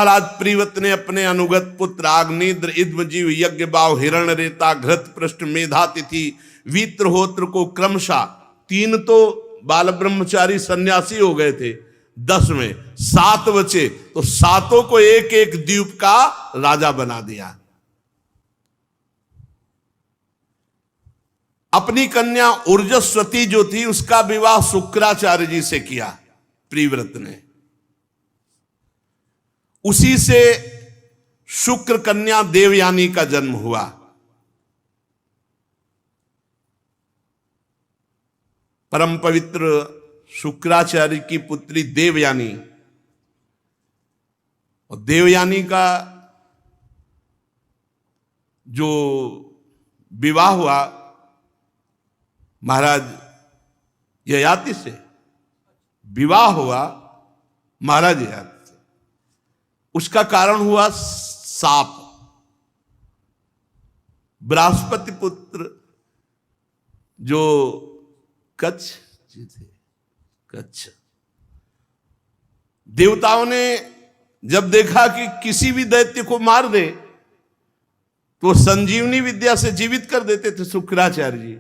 महाराज प्रीवत ने अपने अनुगत पुत्र आग्नेद्र इद्मजीव यज्ञ बाव हिरण रेता घृत पृष्ठ मेधा तिथि वीत्रहोत्र को क्रमशः, 3 तो बाल ब्रह्मचारी सन्यासी हो गए थे, 10 में 7 बचे, तो 7 को एक एक द्वीप का राजा बना दिया। अपनी कन्या ऊर्जस्वती जो थी उसका विवाह शुक्राचार्य जी से किया प्रीव्रत ने। उसी से शुक्र कन्या देवयानी का जन्म हुआ। परम पवित्र शुक्राचार्य की पुत्री देवयानी, और देवयानी का जो विवाह हुआ महाराज ययाति से, विवाह हुआ महाराज ययाति से। उसका कारण हुआ साप। बृहस्पति पुत्र जो कच्छ जी थे, कच्छ देवताओं ने जब देखा कि किसी भी दैत्य को मार दे तो संजीवनी विद्या से जीवित कर देते थे शुक्राचार्य जी,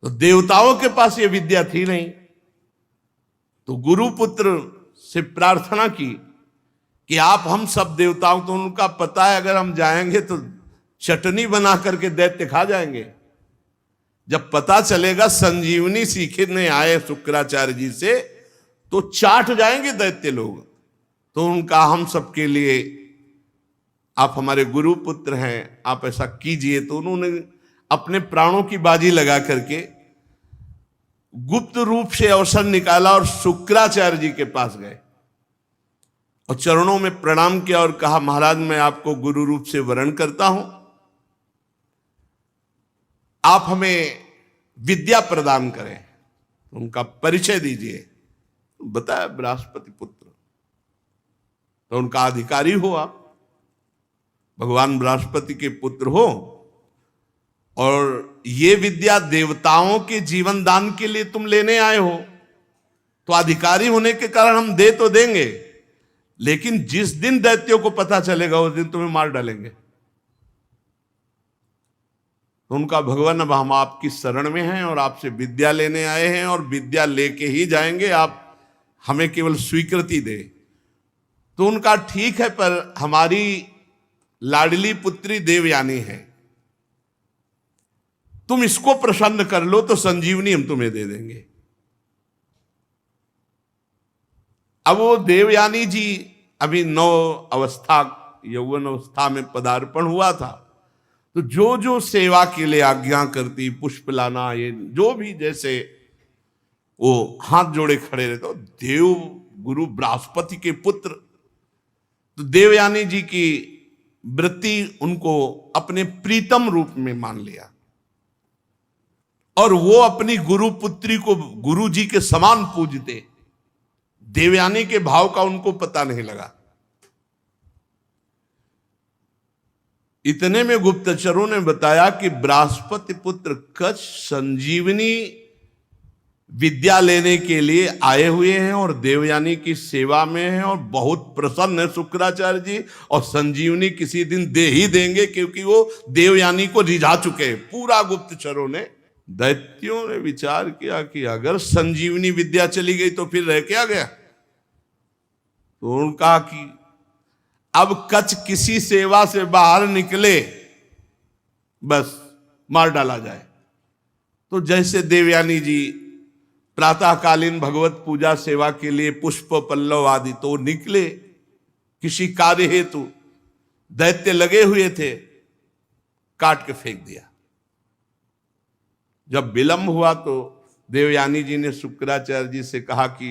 तो देवताओं के पास ये विद्या थी नहीं, तो गुरुपुत्र से प्रार्थना की कि आप हम सब देवताओं, तो उनका पता है अगर हम जाएंगे तो चटनी बना करके दैत्य खा जाएंगे। जब पता चलेगा संजीवनी सीखने आए शुक्राचार्य जी से तो चाट जाएंगे दैत्य लोग, तो उनका हम सबके लिए आप हमारे गुरुपुत्र हैं, आप ऐसा कीजिए। तो उन्होंने अपने प्राणों की बाजी लगा करके गुप्त रूप से अवसर निकाला और शुक्राचार्य जी के पास गए और चरणों में प्रणाम किया और कहा, महाराज मैं आपको गुरु रूप से वरण करता हूं, आप हमें विद्या प्रदान करें, उनका परिचय दीजिए। बताया बृहस्पति पुत्र, तो उनका अधिकारी हो आप, भगवान बृहस्पति के पुत्र हो, और ये विद्या देवताओं के जीवन दान के लिए तुम लेने आए हो, तो अधिकारी होने के कारण हम दे तो देंगे, लेकिन जिस दिन दैत्यों को पता चलेगा उस दिन तुम्हें मार डालेंगे। तो उनका भगवान अब हम आपकी शरण में हैं और आपसे विद्या लेने आए हैं और विद्या लेके ही जाएंगे, आप हमें केवल स्वीकृति दे। तो उनका ठीक है, पर हमारी लाडली पुत्री देवयानी है, तुम इसको प्रसन्न कर लो तो संजीवनी हम तुम्हें दे देंगे। अब वो देवयानी जी अभी यौवन अवस्था में पदार्पण हुआ था, तो जो जो सेवा के लिए आज्ञा करती, पुष्प लाना, ये जो भी, जैसे वो हाथ जोड़े खड़े रहते, तो देव गुरु बृहस्पति के पुत्र, तो देवयानी जी की वृत्ति उनको अपने प्रीतम रूप में मान लिया और वो अपनी गुरु पुत्री को गुरु जी के समान पूजते। देवयानी के भाव का उनको पता नहीं लगा। इतने में गुप्तचरों ने बताया कि बृहस्पति पुत्र कच्छ संजीवनी विद्या लेने के लिए आए हुए हैं और देवयानी की सेवा में हैं और बहुत प्रसन्न है शुक्राचार्य जी, और संजीवनी किसी दिन दे ही देंगे क्योंकि वो देवयानी को रिझा चुके हैं। पूरा गुप्तचरों ने, दैत्यों ने विचार किया कि अगर संजीवनी विद्या चली गई तो फिर रह क्या गया। तो उन्होंने कहा कि अब कच्छ किसी सेवा से बाहर निकले बस मार डाला जाए। तो जैसे देवयानी जी प्रातःकालीन भगवत पूजा सेवा के लिए पुष्प पल्लव आदि, तो निकले किसी कार्य हेतु, दैत्य लगे हुए थे, काट के फेंक दिया। जब विलंब हुआ तो देवयानी जी ने शुक्राचार्य जी से कहा कि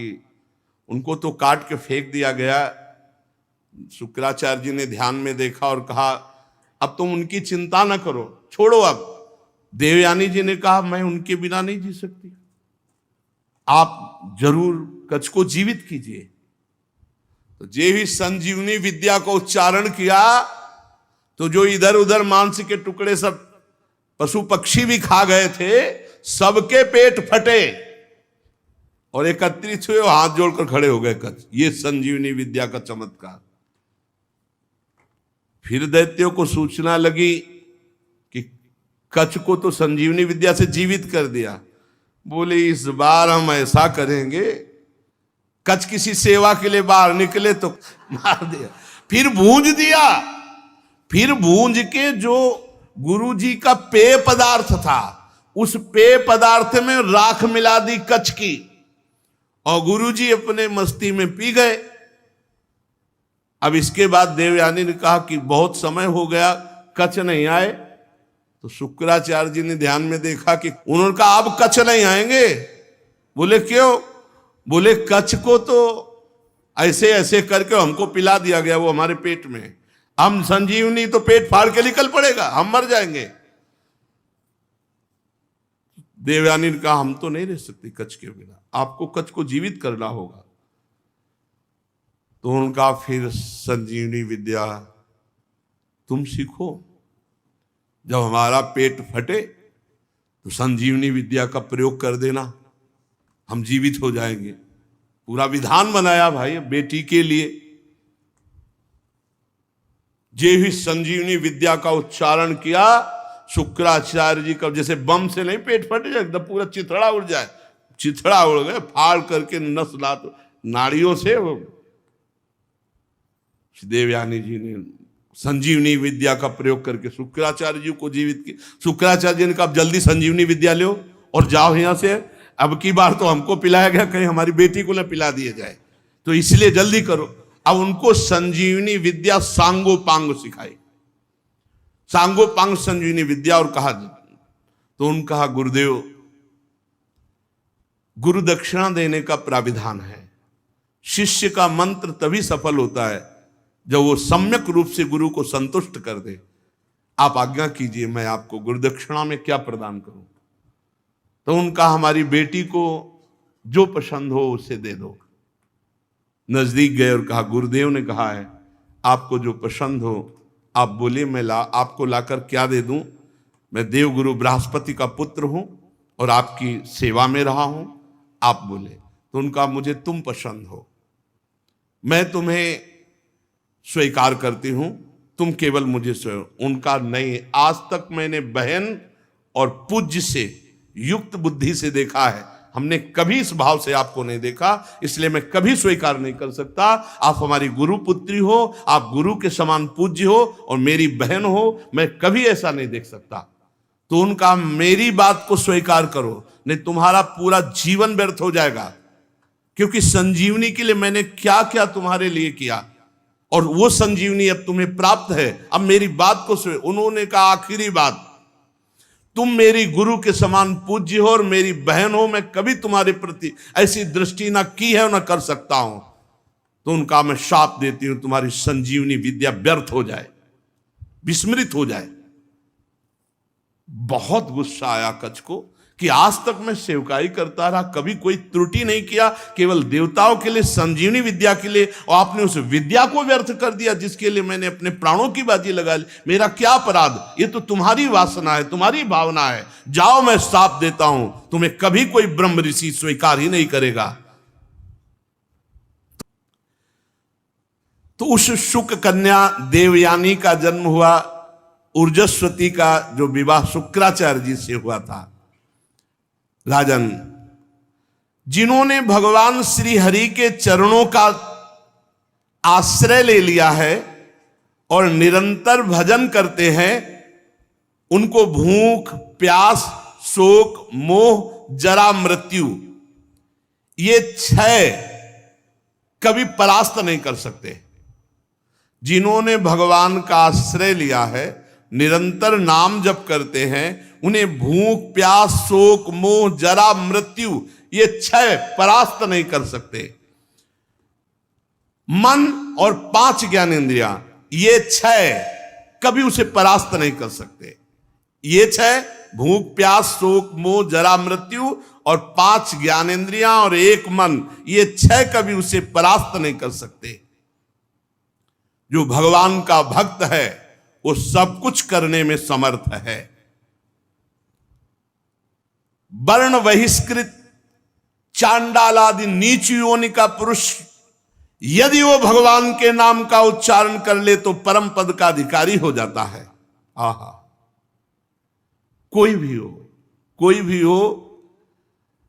उनको तो काट के फेंक दिया गया। शुक्राचार्य जी ने ध्यान में देखा और कहा, अब तुम उनकी चिंता न करो, छोड़ो। अब देवयानी जी ने कहा, मैं उनके बिना नहीं जी सकती, आप जरूर कच्छ को जीवित कीजिए। तो जे ही संजीवनी विद्या को उच्चारण किया तो जो इधर उधर मांस के टुकड़े सब पशु पक्षी भी खा गए थे, सबके पेट फटे और एकत्रित हुए, हाथ जोड़कर खड़े हो गए कच्छ। ये संजीवनी विद्या का चमत्कार। फिर दैत्यों को सूचना लगी कि कच्छ को तो संजीवनी विद्या से जीवित कर दिया। बोले इस बार हम ऐसा करेंगे, कच्छ किसी सेवा के लिए बाहर निकले तो मार दिया। फिर भूंज दिया। फिर भूंज के जो गुरु जी का पेय पदार्थ था, उस पेय पदार्थ में राख मिला दी कच्छ की, और गुरु जी अपने मस्ती में पी गए। अब इसके बाद देवयानी ने कहा कि बहुत समय हो गया, कच्छ नहीं आए। तो शुक्राचार्य जी ने ध्यान में देखा कि उन्होंने कहा अब कच्छ नहीं आएंगे। बोले क्यों? बोले कच्छ को तो ऐसे ऐसे करके हमको पिला दिया गया, वो हमारे पेट में, हम संजीवनी तो पेट फाड़ के निकल पड़ेगा, हम मर जाएंगे। देवयानी ने कहा हम तो नहीं रह सकते कच्छ के बिना, आपको कच्छ को जीवित करना होगा। तो उनका फिर संजीवनी विद्या तुम सीखो, जब हमारा पेट फटे तो संजीवनी विद्या का प्रयोग कर देना, हम जीवित हो जाएंगे। पूरा विधान बनाया भाई बेटी के लिए। जे ही संजीवनी विद्या का उच्चारण किया, शुक्राचार्य जी का जैसे बम से नहीं पेट फट जाए, एकदम पूरा चिथड़ा उड़ जाए, चिथड़ा उड़ गए, फाड़ करके नस लात नाड़ियों से। देवयानी जी ने संजीवनी विद्या का प्रयोग करके शुक्राचार्य जी को जीवित किया। शुक्राचार्य जी ने कहा जल्दी संजीवनी विद्या लो और जाओ यहां से, अब की बार तो हमको पिलाया गया, कहीं हमारी बेटी को न पिला दिया जाए, तो इसलिए जल्दी करो। अब उनको संजीवनी विद्या सांगोपांग सिखाई, सांगोपांग संजीवनी विद्या। और कहा तो उन्होंने कहा गुरुदेव, गुरु दक्षिणा देने का प्राविधान है, शिष्य का मंत्र तभी सफल होता है जब वो सम्यक रूप से गुरु को संतुष्ट कर दे। आप आज्ञा कीजिए, मैं आपको गुरु दक्षिणा में क्या प्रदान करूं? तो उनका हमारी बेटी को जो पसंद हो उसे दे दो। नजदीक गए और कहा गुरुदेव ने कहा है आपको जो पसंद हो आप बोलिए, मैं आपको लाकर क्या दे दूं? मैं देवगुरु बृहस्पति का पुत्र हूं और आपकी सेवा में रहा हूं, आप बोले। तो उनका मुझे तुम पसंद हो, मैं तुम्हें स्वीकार करती हूं, तुम केवल मुझे स्वीकार। उनका नहीं, आज तक मैंने बहन और पूज्य से युक्त बुद्धि से देखा है, हमने कभी इस भाव से आपको नहीं देखा, इसलिए मैं कभी स्वीकार नहीं कर सकता। आप हमारी गुरु पुत्री हो, आप गुरु के समान पूज्य हो और मेरी बहन हो, मैं कभी ऐसा नहीं देख सकता। तो उनका मेरी बात को स्वीकार करो, नहीं तुम्हारा पूरा जीवन व्यर्थ हो जाएगा, क्योंकि संजीवनी के लिए मैंने क्या क्या तुम्हारे लिए किया और वो संजीवनी अब तुम्हें प्राप्त है। अब मेरी बात को उन्होंने कहा आखिरी बात, तुम मेरी गुरु के समान पूज्य हो और मेरी बहन हो, मैं कभी तुम्हारे प्रति ऐसी दृष्टि ना की है और ना कर सकता हूं। तो उनका मैं शाप देती हूं तुम्हारी संजीवनी विद्या व्यर्थ हो जाए, विस्मृत हो जाए। बहुत गुस्सा आया कच्छ को कि आज तक मैं सेवकाई करता रहा, कभी कोई त्रुटि नहीं किया, केवल देवताओं के लिए, संजीवनी विद्या के लिए, और आपने उस विद्या को व्यर्थ कर दिया जिसके लिए मैंने अपने प्राणों की बाजी लगा ली। मेरा क्या अपराध? ये तो तुम्हारी वासना है, तुम्हारी भावना है। जाओ, मैं श्राप देता हूं, तुम्हें कभी कोई ब्रह्म ऋषि स्वीकार ही नहीं करेगा। तो उस शुक कन्या देवयानी का जन्म हुआ, ऊर्जस्वती का जो विवाह शुक्राचार्य जी से हुआ था। राजन, जिन्होंने भगवान श्री हरि के चरणों का आश्रय ले लिया है और निरंतर भजन करते हैं, उनको भूख, प्यास, शोक, मोह, जरा, मृत्यु, ये 6 कभी परास्त नहीं कर सकते। जिन्होंने भगवान का आश्रय लिया है, निरंतर नाम जप करते हैं, उन्हें भूख, प्यास, शोक, मोह, जरा, मृत्यु, ये 6 परास्त नहीं कर सकते। मन और 5 ज्ञानेंद्रियां, ये 6 कभी उसे परास्त नहीं कर सकते। ये 6 भूख, प्यास, शोक, मोह, जरा, मृत्यु और 5 ज्ञानेंद्रियां और 1 मन, ये 6 कभी उसे परास्त नहीं कर सकते। जो भगवान का भक्त है वो सब कुछ करने में समर्थ है। वर्ण बहिष्कृत, चांडाल आदि नीच योनि का पुरुष यदि वो भगवान के नाम का उच्चारण कर ले तो परम पद का अधिकारी हो जाता है। आहा, कोई भी हो,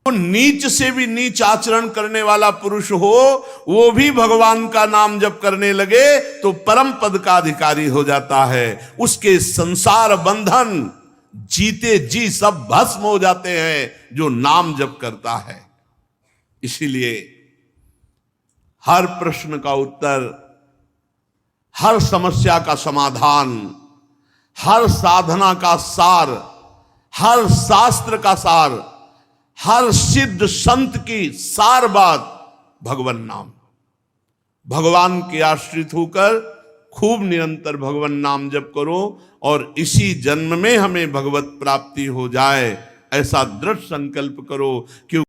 वो नीच से भी नीच आचरण करने वाला पुरुष हो, वो भी भगवान का नाम जप करने लगे तो परम पद का अधिकारी हो जाता है। उसके संसार बंधन जीते जी सब भस्म हो जाते हैं जो नाम जप करता है। इसीलिए हर प्रश्न का उत्तर, हर समस्या का समाधान, हर साधना का सार, हर शास्त्र का सार, हर सिद्ध संत की सार बात भगवान नाम। भगवान के आश्रित होकर खूब निरंतर भगवान नाम जप करो और इसी जन्म में हमें भगवत प्राप्ति हो जाए, ऐसा दृढ़ संकल्प करो। क्यों